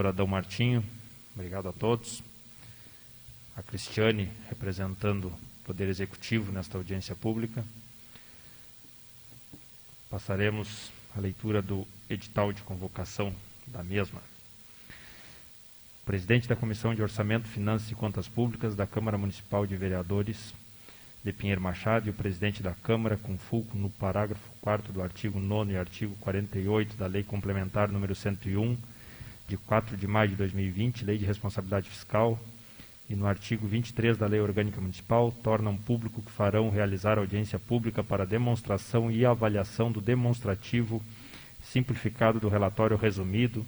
Adão Martinho, obrigado a todos. A Cristiane, representando o Poder Executivo nesta audiência pública. Passaremos a leitura do edital de convocação da mesma. O presidente da Comissão de Orçamento, Finanças e Contas Públicas da Câmara Municipal de Vereadores de Pinheiro Machado e o presidente da Câmara, com fulcro no parágrafo 4º do artigo 9º e artigo 48 da Lei Complementar número 101, de 4 de maio de 2020, Lei de Responsabilidade Fiscal, e no artigo 23 da Lei Orgânica Municipal, tornam público que farão realizar audiência pública para demonstração e avaliação do demonstrativo simplificado do relatório resumido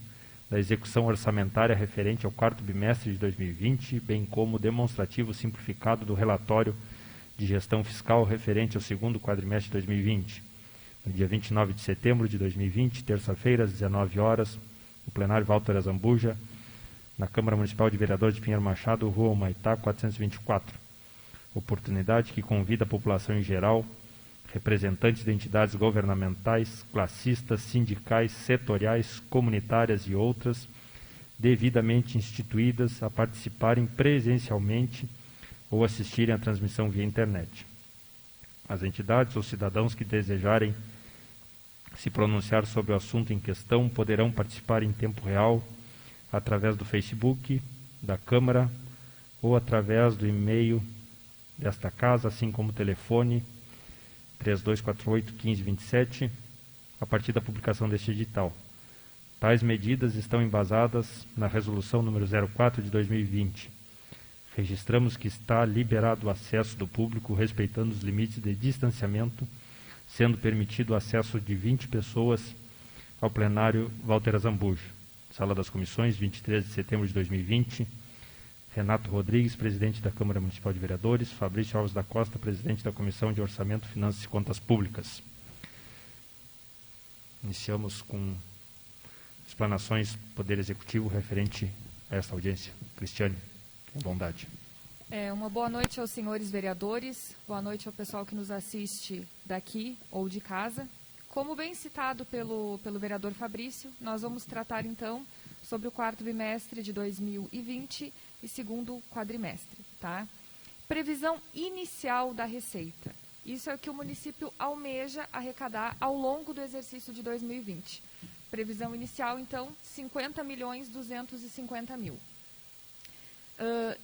da execução orçamentária referente ao 4º bimestre de 2020, bem como demonstrativo simplificado do relatório de gestão fiscal referente ao 2º quadrimestre de 2020. No dia 29 de setembro de 2020, terça-feira, às 19 horas, no plenário Walter Azambuja, na Câmara Municipal de Vereadores de Pinheiro Machado, Rua Humaitá, 424. Oportunidade que convida a população em geral, representantes de entidades governamentais, classistas, sindicais, setoriais, comunitárias e outras, devidamente instituídas, a participarem presencialmente ou assistirem à transmissão via internet. As entidades ou cidadãos que desejarem se pronunciar sobre o assunto em questão poderão participar em tempo real através do Facebook da Câmara ou através do e-mail desta casa, assim como o telefone 3248-1527, a partir da publicação deste edital. Tais medidas estão embasadas na Resolução número 04 de 2020. Registramos que está liberado o acesso do público, respeitando os limites de distanciamento, sendo permitido o acesso de 20 pessoas ao plenário Walter Azambuja. Sala das Comissões, 23 de setembro de 2020. Renato Rodrigues, presidente da Câmara Municipal de Vereadores. Fabrício Alves da Costa, presidente da Comissão de Orçamento, Finanças e Contas Públicas. Iniciamos com explanações do Poder Executivo referente a esta audiência. Cristiane, com bondade. Uma boa noite aos senhores vereadores, boa noite ao pessoal que nos assiste daqui ou de casa. Como bem citado pelo vereador Fabrício, nós vamos tratar então sobre o 4º bimestre de 2020 e 2º quadrimestre. Tá? Previsão inicial da receita. Isso é o que o município almeja arrecadar ao longo do exercício de 2020. Previsão inicial, então, 50.250.000.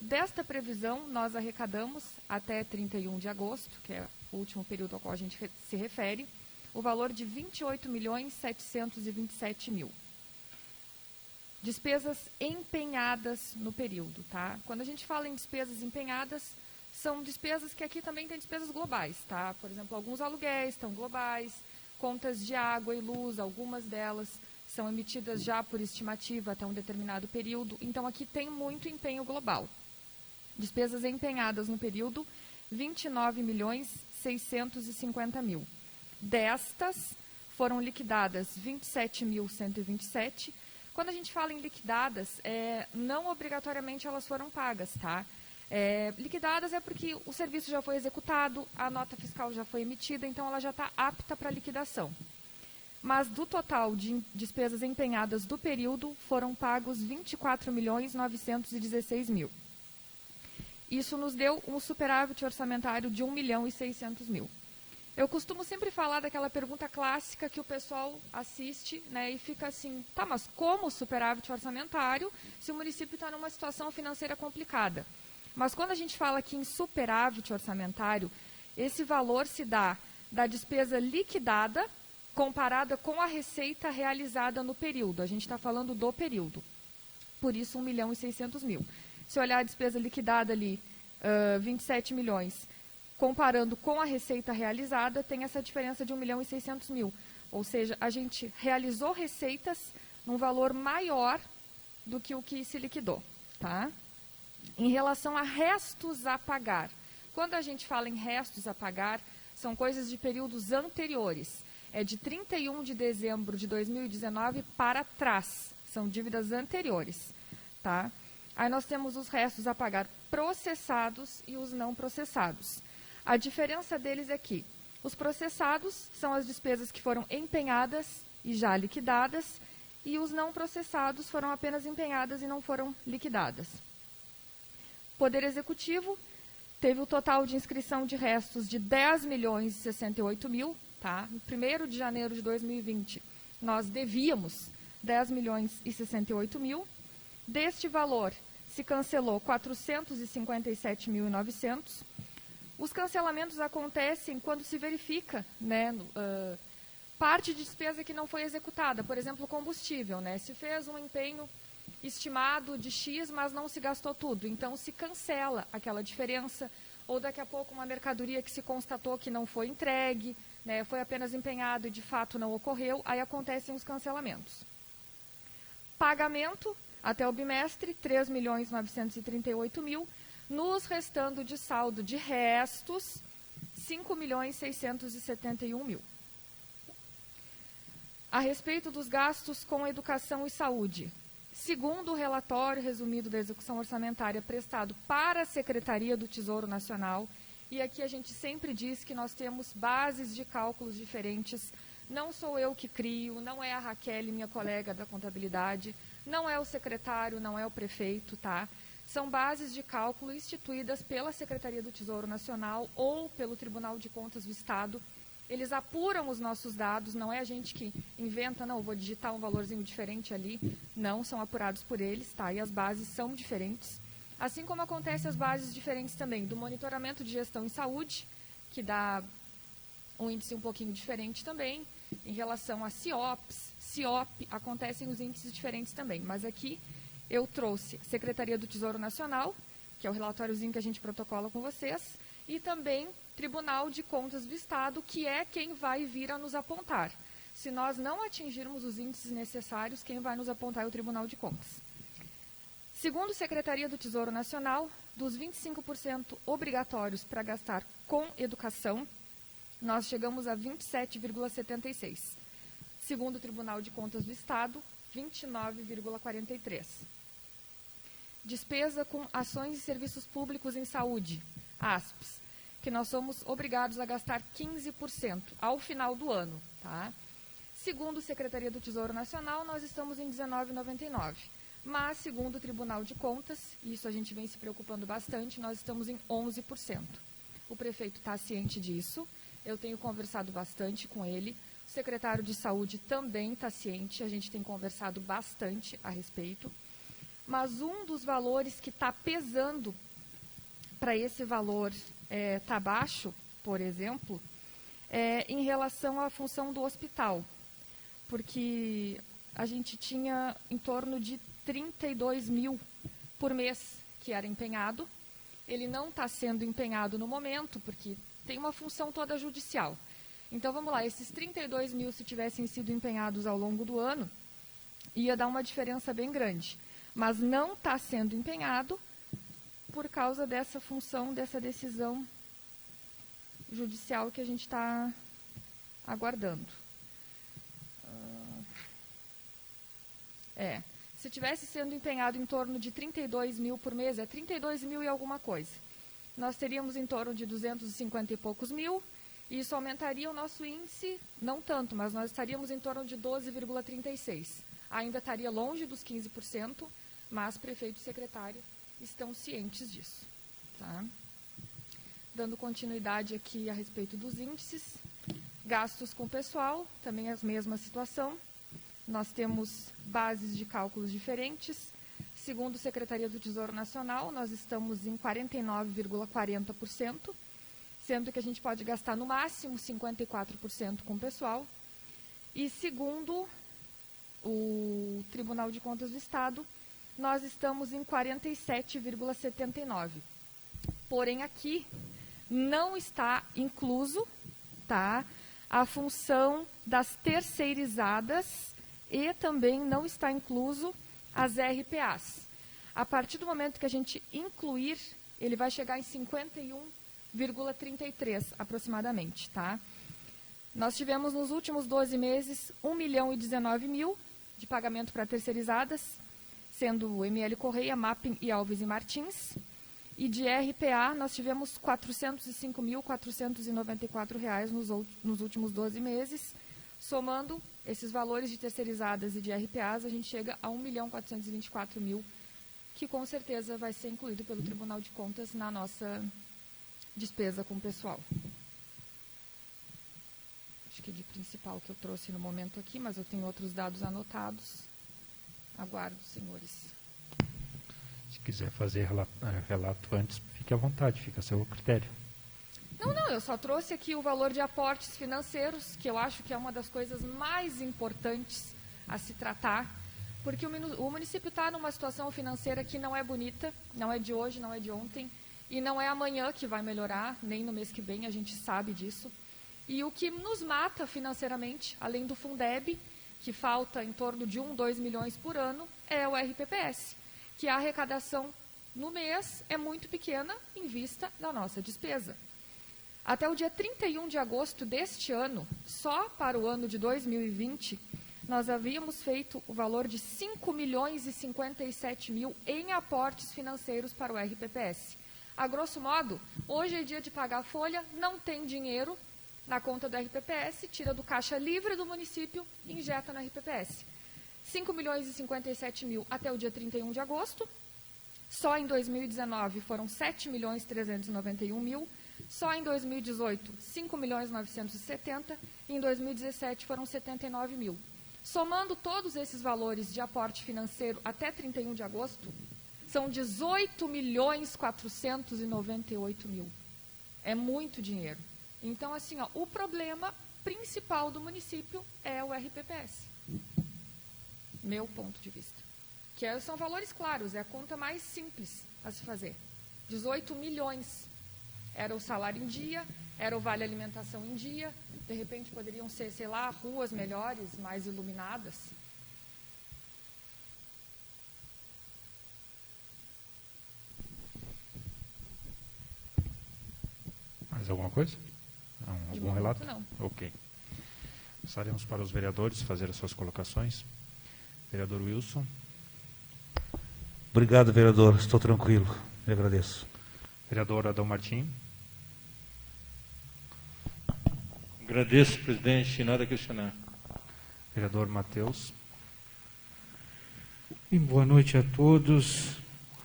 Desta previsão, nós arrecadamos até 31 de agosto, que é o último período ao qual a gente se refere, o valor de 28.727.000. Despesas empenhadas no período, tá? Quando a gente fala em despesas empenhadas, são despesas que aqui também tem despesas globais, tá? Por exemplo, alguns aluguéis estão globais, contas de água e luz, algumas delas são emitidas já por estimativa até um determinado período. Então, aqui tem muito empenho global. Despesas empenhadas no período, 29.650.000. Destas, foram liquidadas 27.127. Quando a gente fala em liquidadas, não obrigatoriamente elas foram pagas, tá? Liquidadas é porque o serviço já foi executado, a nota fiscal já foi emitida, então ela já está apta para liquidação. Mas do total de despesas empenhadas do período, foram pagos 24.916.000. Isso nos deu um superávit orçamentário de 1.600.000. Eu costumo sempre falar daquela pergunta clássica que o pessoal assiste, né, e fica assim, tá, mas como superávit orçamentário se o município está numa situação financeira complicada? Mas quando a gente fala aqui em superávit orçamentário, esse valor se dá da despesa liquidada comparada com a receita realizada no período. A gente está falando do período. Por isso, 1.600.000. Se olhar a despesa liquidada ali, 27 milhões, comparando com a receita realizada, tem essa diferença de 1.600.000. Ou seja, a gente realizou receitas num valor maior do que o que se liquidou. Tá? Em relação a restos a pagar, quando a gente fala em restos a pagar, são coisas de períodos anteriores. É de 31 de dezembro de 2019 para trás. São dívidas anteriores. Tá? Aí nós temos os restos a pagar processados e os não processados. A diferença deles é que os processados são as despesas que foram empenhadas e já liquidadas, e os não processados foram apenas empenhadas e não foram liquidadas. Poder Executivo teve o total de inscrição de restos de 10 milhões e 68 mil, tá? No 1º de janeiro de 2020, nós devíamos 10 milhões e 68 mil. Deste valor, se cancelou 457.900. Os cancelamentos acontecem quando se verifica, né, parte de despesa que não foi executada, por exemplo, combustível, né? Se fez um empenho estimado de X, mas não se gastou tudo, então se cancela aquela diferença, ou daqui a pouco uma mercadoria que se constatou que não foi entregue, né, foi apenas empenhado e de fato não ocorreu, aí acontecem os cancelamentos. Pagamento, até o bimestre, 3.938.000, nos restando de saldo de restos, 5.671.000. A respeito dos gastos com educação e saúde, segundo o relatório resumido da execução orçamentária prestado para a Secretaria do Tesouro Nacional, e aqui a gente sempre diz que nós temos bases de cálculos diferentes, não sou eu que crio, não é a Raquel, minha colega da contabilidade, não é o secretário, não é o prefeito, tá? São bases de cálculo instituídas pela Secretaria do Tesouro Nacional ou pelo Tribunal de Contas do Estado. Eles apuram os nossos dados, não é a gente que inventa, não, vou digitar um valorzinho diferente ali. Não, são apurados por eles, tá? E as bases são diferentes. Assim como acontece as bases diferentes também do monitoramento de gestão em saúde, que dá um índice um pouquinho diferente também. Em relação a CIOPS, CIOP, acontecem os índices diferentes também. Mas aqui eu trouxe a Secretaria do Tesouro Nacional, que é o relatóriozinho que a gente protocola com vocês, e também Tribunal de Contas do Estado, que é quem vai vir a nos apontar. Se nós não atingirmos os índices necessários, quem vai nos apontar é o Tribunal de Contas. Segundo a Secretaria do Tesouro Nacional, dos 25% obrigatórios para gastar com educação, nós chegamos a 27,76%. Segundo o Tribunal de Contas do Estado, 29,43%. Despesa com ações e serviços públicos em saúde, ASPS, que nós somos obrigados a gastar 15% ao final do ano, tá? Segundo a Secretaria do Tesouro Nacional, nós estamos em 19,99%. Mas, segundo o Tribunal de Contas, e isso a gente vem se preocupando bastante, nós estamos em 11%. O prefeito está ciente disso, eu tenho conversado bastante com ele, o secretário de Saúde também está ciente, a gente tem conversado bastante a respeito. Mas um dos valores que está pesando para esse valor tá baixo, por exemplo, em relação à função do hospital, porque a gente tinha em torno de 32 mil por mês que era empenhado. Ele não está sendo empenhado no momento, porque tem uma função toda judicial. Então, vamos lá, esses 32 mil, se tivessem sido empenhados ao longo do ano, ia dar uma diferença bem grande. Mas não está sendo empenhado por causa dessa função, dessa decisão judicial que a gente está aguardando. Se tivesse sendo empenhado em torno de 32 mil por mês, 32 mil e alguma coisa. Nós teríamos em torno de 250 e poucos mil, e isso aumentaria o nosso índice, não tanto, mas nós estaríamos em torno de 12,36%. Ainda estaria longe dos 15%, mas prefeito e secretário estão cientes disso. Tá? Dando continuidade aqui a respeito dos índices, gastos com pessoal, também a mesma situação. Nós temos bases de cálculos diferentes. Segundo a Secretaria do Tesouro Nacional, nós estamos em 49,40%, sendo que a gente pode gastar no máximo 54% com pessoal. E segundo o Tribunal de Contas do Estado, nós estamos em 47,79%. Porém, aqui não está incluso, tá, a função das terceirizadas e também não está incluso as RPAs. A partir do momento que a gente incluir, ele vai chegar em 51,33% aproximadamente, tá? Nós tivemos nos últimos 12 meses 1.019.000 de pagamento para terceirizadas, sendo o ML Correia, Mapping e Alves e Martins. E de RPA, nós tivemos R$ 405.494 nos últimos 12 meses, somando esses valores de terceirizadas e de RPAs, a gente chega a 1.424.000, que com certeza vai ser incluído pelo Tribunal de Contas na nossa despesa com o pessoal. Acho que de principal que eu trouxe no momento aqui, mas eu tenho outros dados anotados. Aguardo, senhores. Se quiser fazer relato antes, fique à vontade, fica a seu critério. Não, eu só trouxe aqui o valor de aportes financeiros, que eu acho que é uma das coisas mais importantes a se tratar, porque o município está numa situação financeira que não é bonita, não é de hoje, não é de ontem, e não é amanhã que vai melhorar, nem no mês que vem, a gente sabe disso. E o que nos mata financeiramente, além do Fundeb, que falta em torno de 2 milhões por ano, é o RPPS, que a arrecadação no mês é muito pequena em vista da nossa despesa. Até o dia 31 de agosto deste ano, só para o ano de 2020, nós havíamos feito o valor de 5.057.000 em aportes financeiros para o RPPS. A grosso modo, hoje é dia de pagar a folha, não tem dinheiro na conta do RPPS, tira do caixa livre do município e injeta no RPPS. 5.057.000 até o dia 31 de agosto. Só em 2019 foram 7.391.000. Só em 2018, 5.970.000 e em 2017 foram 79.000. Somando todos esses valores de aporte financeiro até 31 de agosto, são 18.498.000. É muito dinheiro. Então, assim, o problema principal do município é o RPPS. Meu ponto de vista. Que são valores claros, é a conta mais simples a se fazer. 18 milhões. Era o salário em dia, era o vale alimentação em dia, de repente poderiam ser, sei lá, ruas melhores, mais iluminadas. Mais alguma coisa? Algum relato? Não. Ok. Passaremos para os vereadores fazer as suas colocações. Vereador Wilson. Obrigado, vereador. Estou tranquilo. Eu agradeço. Vereador Adão Martim. Agradeço, presidente. Nada a questionar. Vereador Matheus. E boa noite a todos.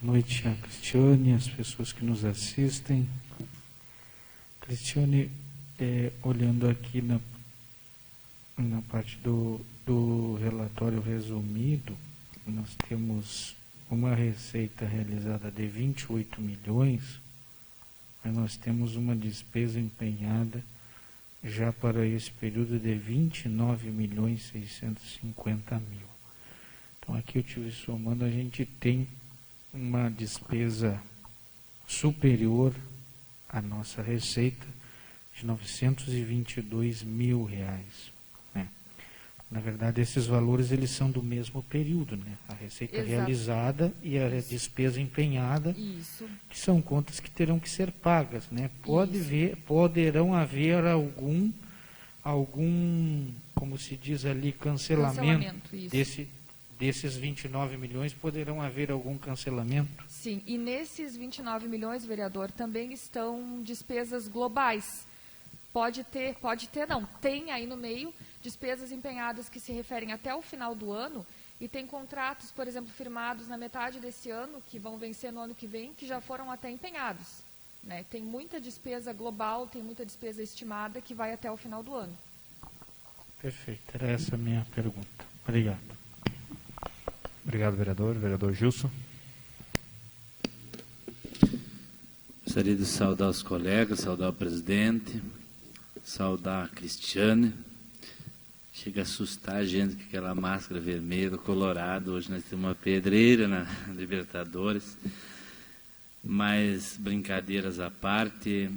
Boa noite a Cristiane, as pessoas que nos assistem. Cristiane, olhando aqui na parte do relatório resumido, nós temos uma receita realizada de 28 milhões, mas nós temos uma despesa empenhada já para esse período de 29.650.000. Então aqui eu estive somando, a gente tem uma despesa superior à nossa receita de 922 mil reais. Né? Na verdade, esses valores eles são do mesmo período, né? A receita Exato. realizada e a despesa empenhada, Isso. que são contas que terão que ser pagas, né? Poderão haver algum, como se diz ali, cancelamento isso. desses 29 milhões, poderão haver algum cancelamento? Sim, e nesses 29 milhões, vereador, também estão despesas globais. Tem aí no meio despesas empenhadas que se referem até o final do ano e tem contratos, por exemplo, firmados na metade desse ano, que vão vencer no ano que vem, que já foram até empenhados. Né? Tem muita despesa global, tem muita despesa estimada que vai até o final do ano. Perfeito, era essa a minha pergunta. Obrigado. Obrigado, vereador. Vereador Gilson. Gostaria de saudar os colegas, saudar o presidente, saudar a Cristiane. Chega a assustar a gente com aquela máscara vermelha, colorada. Hoje nós temos uma pedreira na Libertadores. Mas, brincadeiras à parte,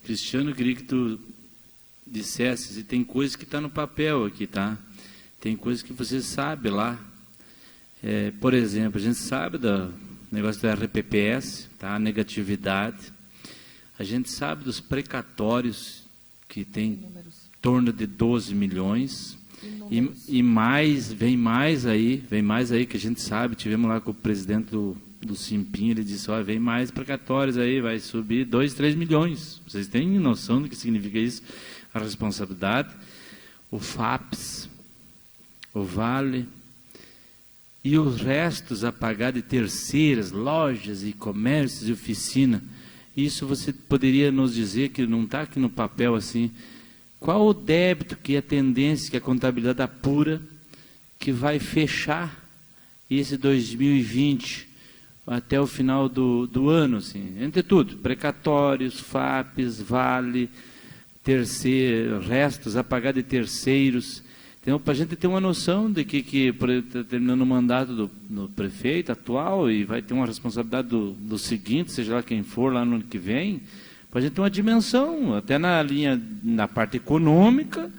Cristiano, eu queria que tu dissesse, e tem coisa que está no papel aqui, tá? Tem coisa que você sabe lá. Por exemplo, a gente sabe do negócio do RPPS, tá? A negatividade. A gente sabe dos precatórios, que tem em torno de 12 milhões. E mais, vem mais aí, que a gente sabe. Tivemos lá com o presidente do Simpim, ele disse, vem mais precatórios aí, vai subir 2, 3 milhões. Vocês têm noção do que significa isso? A responsabilidade. o FAPES, o Vale, e os restos a pagar de terceiras, lojas e comércios e oficina. Isso você poderia nos dizer, que não está aqui no papel assim, qual o débito que a tendência, que a contabilidade apura, que vai fechar esse 2020 até o final do ano, assim, entre tudo, precatórios, FAPES, Vale, restos a pagar de terceiros. Então, para a gente ter uma noção de que está terminando o mandato do prefeito atual e vai ter uma responsabilidade do seguinte, seja lá quem for, lá no ano que vem, para a gente ter uma dimensão, até na parte econômica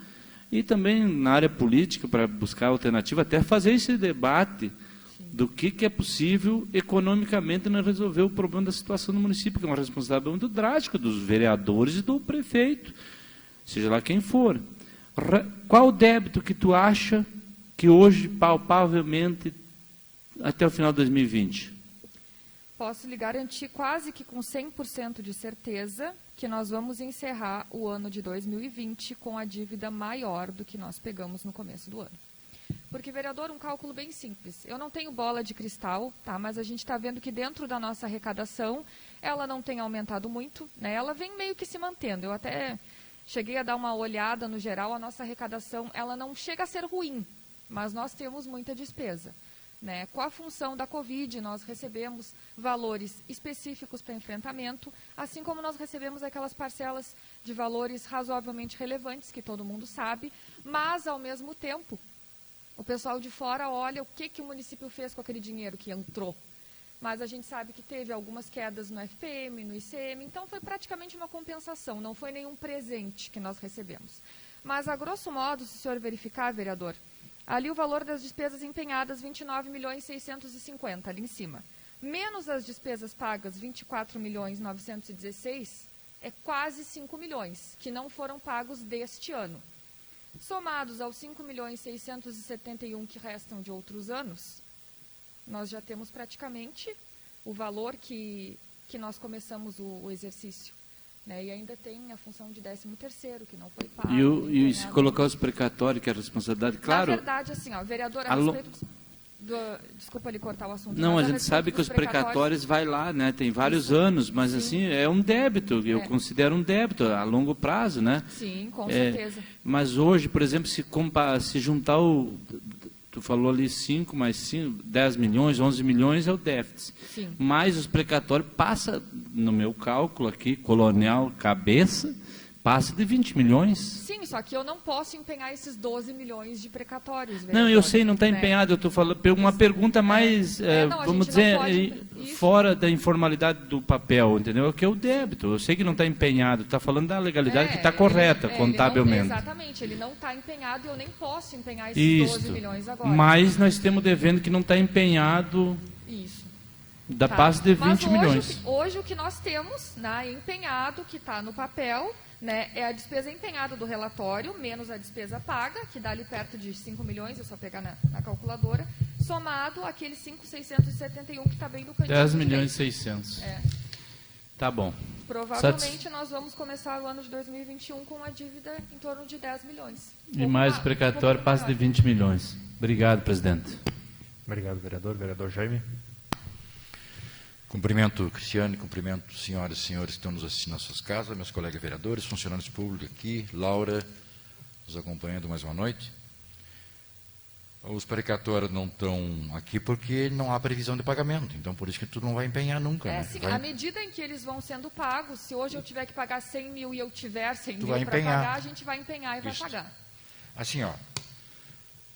e também na área política, para buscar alternativa, até fazer esse debate do que é possível economicamente não resolver o problema da situação do município, que é uma responsabilidade muito drástica dos vereadores e do prefeito, seja lá quem for. Qual o débito que tu acha que hoje, palpavelmente, até o final de 2020? Posso lhe garantir quase que com 100% de certeza que nós vamos encerrar o ano de 2020 com a dívida maior do que nós pegamos no começo do ano. Porque, vereador, um cálculo bem simples. Eu não tenho bola de cristal, tá? Mas a gente está vendo que dentro da nossa arrecadação, ela não tem aumentado muito, né? Ela vem meio que se mantendo. Eu até cheguei a dar uma olhada no geral, a nossa arrecadação, ela não chega a ser ruim, mas nós temos muita despesa, né? Com a função da Covid, nós recebemos valores específicos para enfrentamento, assim como nós recebemos aquelas parcelas de valores razoavelmente relevantes, que todo mundo sabe, mas, ao mesmo tempo, o pessoal de fora olha o que o município fez com aquele dinheiro que entrou. Mas a gente sabe que teve algumas quedas no FPM, no ICM, então foi praticamente uma compensação, não foi nenhum presente que nós recebemos. Mas, a grosso modo, se o senhor verificar, vereador, ali o valor das despesas empenhadas, 29.650.000, ali em cima. Menos as despesas pagas, 24.916.000, é quase 5 milhões, que não foram pagos deste ano. Somados aos 5.671.000 que restam de outros anos, nós já temos praticamente o valor que nós começamos o exercício, né? E ainda tem a função de 13º, que não foi pago. E se colocar os precatórios, que é a responsabilidade, claro... Na verdade, assim, ó, vereador, desculpa lhe cortar o assunto. Não, a gente sabe que os precatórios vai lá, né? Tem vários anos, mas assim, é um débito, eu considero um débito a longo prazo, né? Sim, com certeza. Mas hoje, por exemplo, se juntar tu falou ali 5 mais 5, 10 milhões, 11 milhões é o déficit. Sim. Mais os precatórios passa, no meu cálculo aqui, colonial, cabeça, passa de 20 milhões. Sim, só que eu não posso empenhar esses 12 milhões de precatórios. Não, eu sei, não está empenhado, eu estou falando uma pergunta mais, vamos dizer, fora da informalidade do papel, entendeu? É que é o débito, eu sei que não está empenhado, está falando da legalidade que está correta, contabilmente. Exatamente, ele não está empenhado e eu nem posso empenhar esses 12 milhões agora. Mas nós temos devendo que não está empenhado. Isso. Da base de 20 milhões. Hoje o que nós temos, né, empenhado, que está no papel, né, é a despesa empenhada do relatório, menos a despesa paga, que dá ali perto de 5 milhões, é só pegar na calculadora, somado aqueles 5.671 que está bem no cantinho. 10 milhões e 600. Tá bom. Provavelmente nós vamos começar o ano de 2021 com uma dívida em torno de 10 milhões. E mais o precatório passa de 20 milhões. Obrigado, presidente. Obrigado, vereador. Vereador Jaime. Cumprimento o Cristiano, cumprimento senhoras e senhores que estão nos assistindo nas suas casas, meus colegas vereadores, funcionários públicos aqui, Laura, nos acompanhando mais uma noite. Os precatórios não estão aqui porque não há previsão de pagamento, então por isso que tu não vai empenhar nunca. É, né? sim, à medida em que eles vão sendo pagos, se hoje eu tiver que pagar 100 mil e eu tiver 100 mil para pagar, a gente vai empenhar e vai pagar. Assim, ó,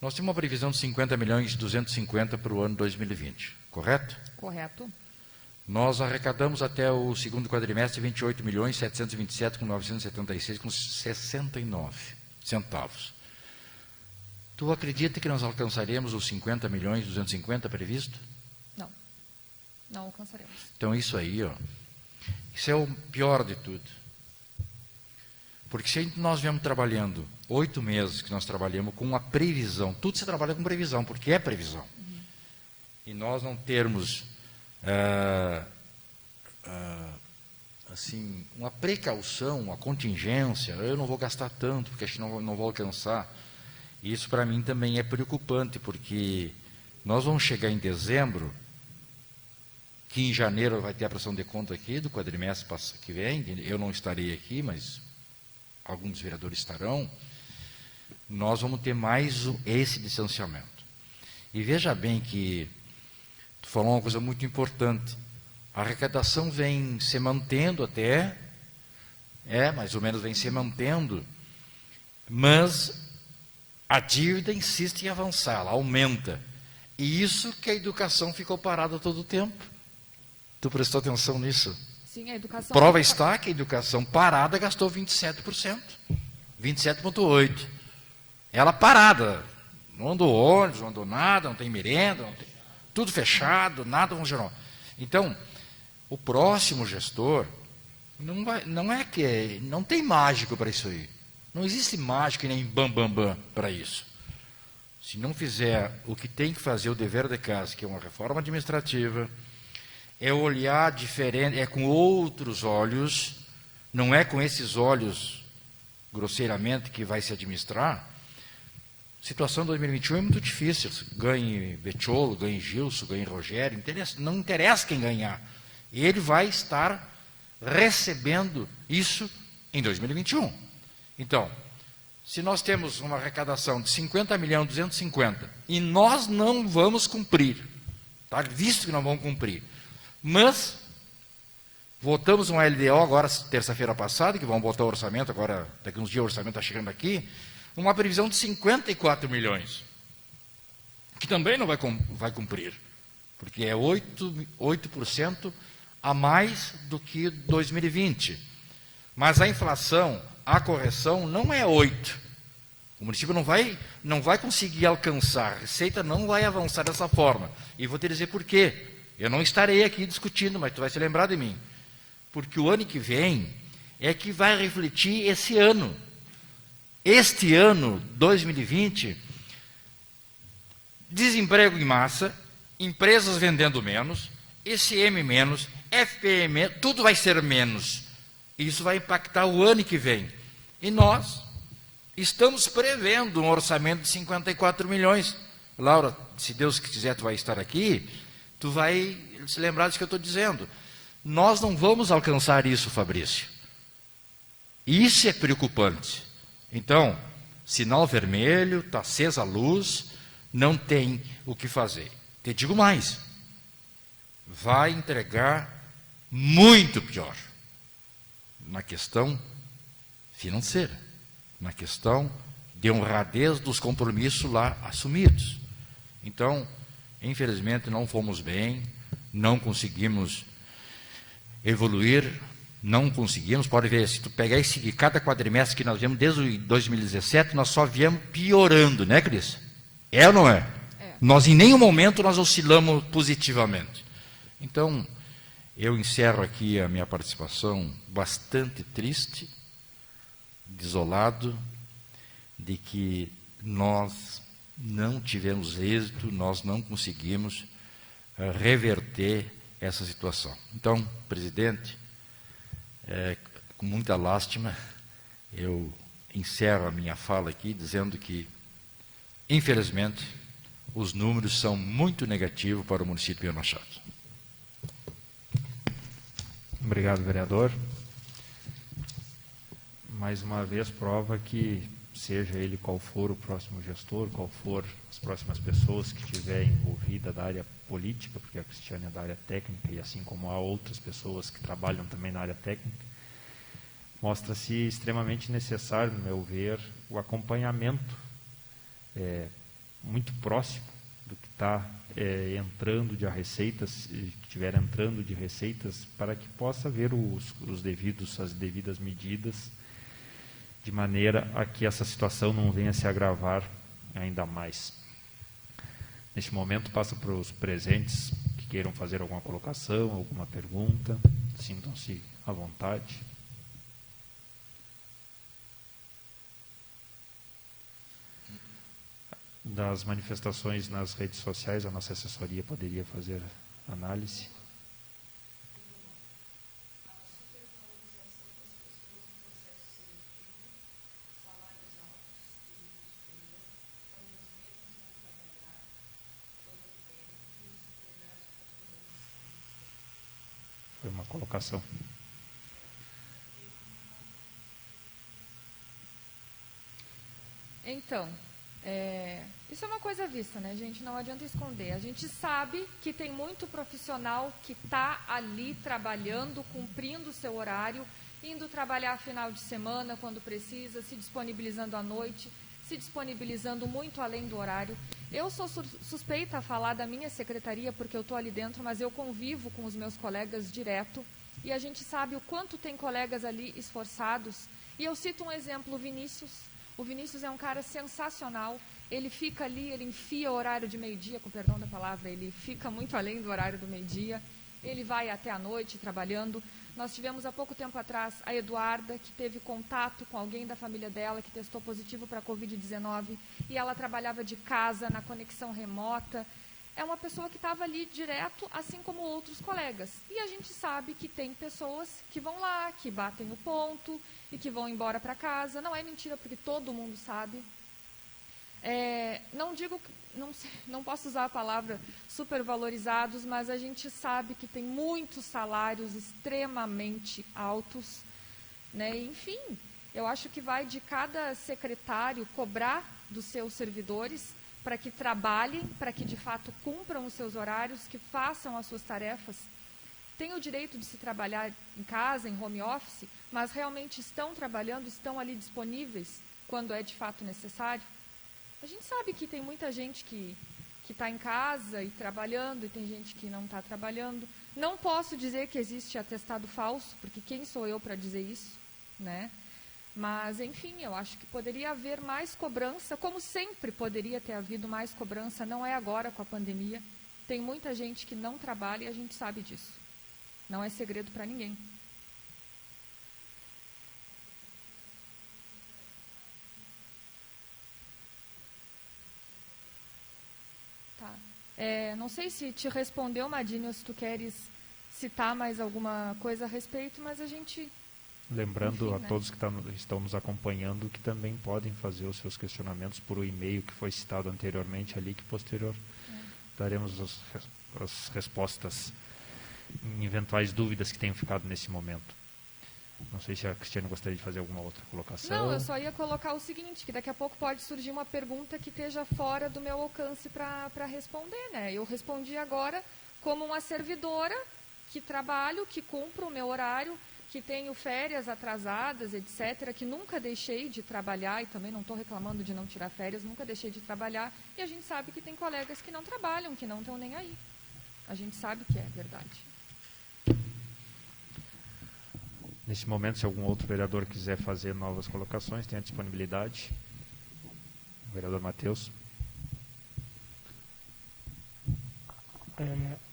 nós temos uma previsão de 50 milhões e 250 para o ano 2020, correto? Correto. Nós arrecadamos até o segundo quadrimestre 28.727.976,69 centavos. Tu acredita que nós alcançaremos os 50 milhões e 250 previsto? Não. Não alcançaremos. Então isso aí, ó, isso é o pior de tudo. Porque se nós viemos trabalhando 8 meses que nós trabalhamos com uma previsão, tudo se trabalha com previsão, porque é previsão. E nós não termos assim, uma precaução, uma contingência, eu não vou gastar tanto, porque acho que não vou alcançar. Isso para mim também é preocupante, porque nós vamos chegar em dezembro, que em janeiro vai ter a prestação de conta aqui do quadrimestre que vem, eu não estarei aqui, mas alguns vereadores estarão, nós vamos ter mais esse distanciamento. E veja bem que tu falou uma coisa muito importante, a arrecadação vem se mantendo até, mais ou menos vem se mantendo, mas a dívida insiste em avançar, ela aumenta. E isso que a educação ficou parada todo o tempo. Tu prestou atenção nisso? Sim, a educação... Prova está que a educação parada gastou 27%. 27,8%. Ela parada. Não andou ônibus, não andou nada, não tem merenda, não tem, tudo fechado, nada funcionou. Então, o próximo gestor não tem mágico para isso aí. Não existe mágico e nem bam para isso. Se não fizer o que tem que fazer, o dever de casa, que é uma reforma administrativa, é olhar diferente, é com outros olhos, não é com esses olhos, grosseiramente, que vai se administrar. A situação de 2021 é muito difícil. Ganhe Bettiolo, ganhe Gilson, ganhe Rogério, não interessa quem ganhar. Ele vai estar recebendo isso em 2021. Então, se nós temos uma arrecadação de 50 milhões, 250, e nós não vamos cumprir, está visto que não vamos cumprir, mas votamos uma LDO agora, terça-feira passada, que vamos votar o orçamento, agora, daqui uns dias o orçamento está chegando aqui, uma previsão de 54 milhões, que também não vai cumprir, porque é 8% a mais do que 2020. Mas a inflação, a correção, não é 8%. O município não vai conseguir alcançar, a receita não vai avançar dessa forma. E vou te dizer por quê. Eu não estarei aqui discutindo, mas tu vai se lembrar de mim. Porque o ano que vem é que vai refletir esse ano. Este ano, 2020, desemprego em massa, empresas vendendo menos, ICM menos, FPM, tudo vai ser menos. Isso vai impactar o ano que vem. E nós estamos prevendo um orçamento de 54 milhões. Laura, se Deus quiser, tu vai estar aqui, tu vai se lembrar disso que eu estou dizendo. Nós não vamos alcançar isso, Fabrício. Isso é preocupante. Então, sinal vermelho, está acesa a luz, não tem o que fazer. Te digo mais, vai entregar muito pior na questão financeira, na questão de honradez dos compromissos lá assumidos. Então, infelizmente, não fomos bem, não conseguimos evoluir, não conseguimos. Pode ver, se tu pegar cada quadrimestre que nós viemos desde 2017, nós só viemos piorando, né, Cris? É ou não é? Nós, em nenhum momento, nós oscilamos positivamente. Então, eu encerro aqui a minha participação bastante triste, desolado, de que nós não tivemos êxito, nós não conseguimos reverter essa situação. Então, presidente, com muita lástima, eu encerro a minha fala aqui dizendo que, infelizmente, os números são muito negativos para o município de Rio Machado. Obrigado, vereador. Mais uma vez, prova que, seja ele qual for o próximo gestor, qual for as próximas pessoas que estiverem envolvidas da área política, porque a Cristiane é da área técnica, e assim como há outras pessoas que trabalham também na área técnica, mostra-se extremamente necessário, no meu ver, o acompanhamento muito próximo do que está entrando de receitas, que estiver entrando de receitas, para que possa haver as devidas medidas, de maneira a que essa situação não venha se agravar ainda mais. Neste momento, passo para os presentes que queiram fazer alguma colocação, alguma pergunta, sintam-se à vontade. Das manifestações nas redes sociais, a nossa assessoria poderia fazer análise. colocação. Então, isso é uma coisa vista, né, gente? Não adianta esconder. A gente sabe que tem muito profissional que está ali trabalhando, cumprindo o seu horário, indo trabalhar final de semana quando precisa, se disponibilizando à noite, se disponibilizando muito além do horário. Eu sou suspeita a falar da minha secretaria, porque eu estou ali dentro, mas eu convivo com os meus colegas direto, e a gente sabe o quanto tem colegas ali esforçados. E eu cito um exemplo, o Vinícius. O Vinícius é um cara sensacional, ele fica ali, ele enfia o horário de meio-dia, com perdão da palavra, ele fica muito além do horário do meio-dia, ele vai até a noite trabalhando. Nós tivemos há pouco tempo atrás a Eduarda, que teve contato com alguém da família dela que testou positivo para a Covid-19, e ela trabalhava de casa, na conexão remota. É uma pessoa que estava ali direto, assim como outros colegas. E a gente sabe que tem pessoas que vão lá, que batem o ponto e que vão embora para casa. Não é mentira, porque todo mundo sabe. Não digo, não posso usar a palavra supervalorizados, mas a gente sabe que tem muitos salários extremamente altos, né? Enfim, eu acho que vai de cada secretário cobrar dos seus servidores para que trabalhem, para que de fato cumpram os seus horários, que façam as suas tarefas. Têm o direito de se trabalhar em casa, em home office, mas realmente estão trabalhando, estão ali disponíveis quando é de fato necessário. A gente sabe que tem muita gente que está em casa e trabalhando, e tem gente que não está trabalhando. Não posso dizer que existe atestado falso, porque quem sou eu para dizer isso, né? Mas, enfim, eu acho que poderia haver mais cobrança, como sempre poderia ter havido mais cobrança, não é agora com a pandemia. Tem muita gente que não trabalha e a gente sabe disso. Não é segredo para ninguém. Tá. Não sei se te respondeu, Madinho, ou se tu queres citar mais alguma coisa a respeito, mas a gente... Lembrando Enfim, a né? todos que estão nos acompanhando que também podem fazer os seus questionamentos por o e-mail que foi citado anteriormente ali, que posterior daremos as respostas em eventuais dúvidas que tenham ficado nesse momento. Não sei se a Cristiane gostaria de fazer alguma outra colocação. Não, eu só ia colocar o seguinte, que daqui a pouco pode surgir uma pergunta que esteja fora do meu alcance para responder, né? Eu respondi agora como uma servidora que trabalho, que cumpro o meu horário, que tenho férias atrasadas, etc., que nunca deixei de trabalhar, e também não estou reclamando de não tirar férias, nunca deixei de trabalhar, e a gente sabe que tem colegas que não trabalham, que não estão nem aí. A gente sabe que é verdade. Nesse momento, se algum outro vereador quiser fazer novas colocações, tem a disponibilidade. O vereador Matheus.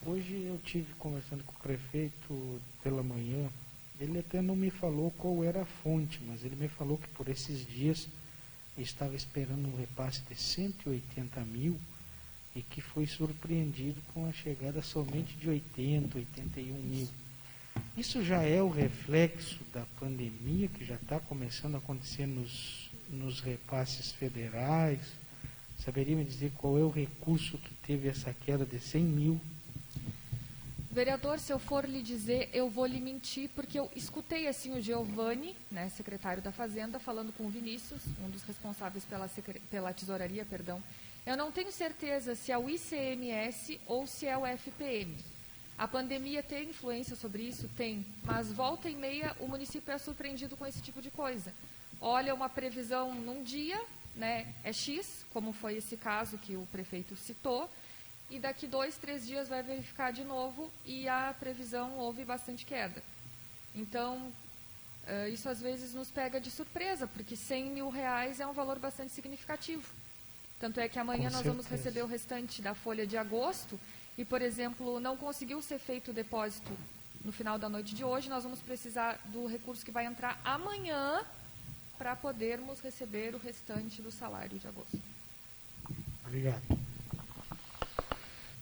Hoje eu tive conversando com o prefeito pela manhã. Ele até não me falou qual era a fonte, mas ele me falou que por esses dias estava esperando um repasse de 180 mil e que foi surpreendido com a chegada somente de 80, 81 mil. Isso já é o reflexo da pandemia que já está começando a acontecer nos repasses federais? Saberia me dizer qual é o recurso que teve essa queda de 100 mil? Vereador, se eu for lhe dizer, eu vou lhe mentir, porque eu escutei assim o Giovanni, né, secretário da Fazenda, falando com o Vinícius, um dos responsáveis pela tesouraria, perdão. Eu não tenho certeza se é o ICMS ou se é o FPM. A pandemia tem influência sobre isso? Tem, mas volta e meia o município é surpreendido com esse tipo de coisa. Olha, uma previsão num dia, né, é X, como foi esse caso que o prefeito citou, e daqui 2, 3 dias vai verificar de novo e a previsão houve bastante queda. Então, isso às vezes nos pega de surpresa, porque 100 mil reais é um valor bastante significativo. Tanto é que amanhã nós vamos receber o restante da folha de agosto e, por exemplo, não conseguiu ser feito o depósito no final da noite de hoje, nós vamos precisar do recurso que vai entrar amanhã para podermos receber o restante do salário de agosto. Obrigado.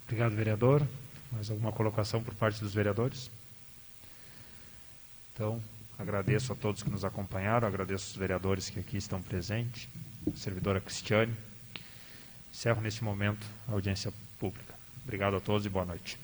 Obrigado, vereador. Mais alguma colocação por parte dos vereadores? Então, agradeço a todos que nos acompanharam, agradeço os vereadores que aqui estão presentes, a servidora Cristiane. Encerro neste momento a audiência pública. Obrigado a todos e boa noite.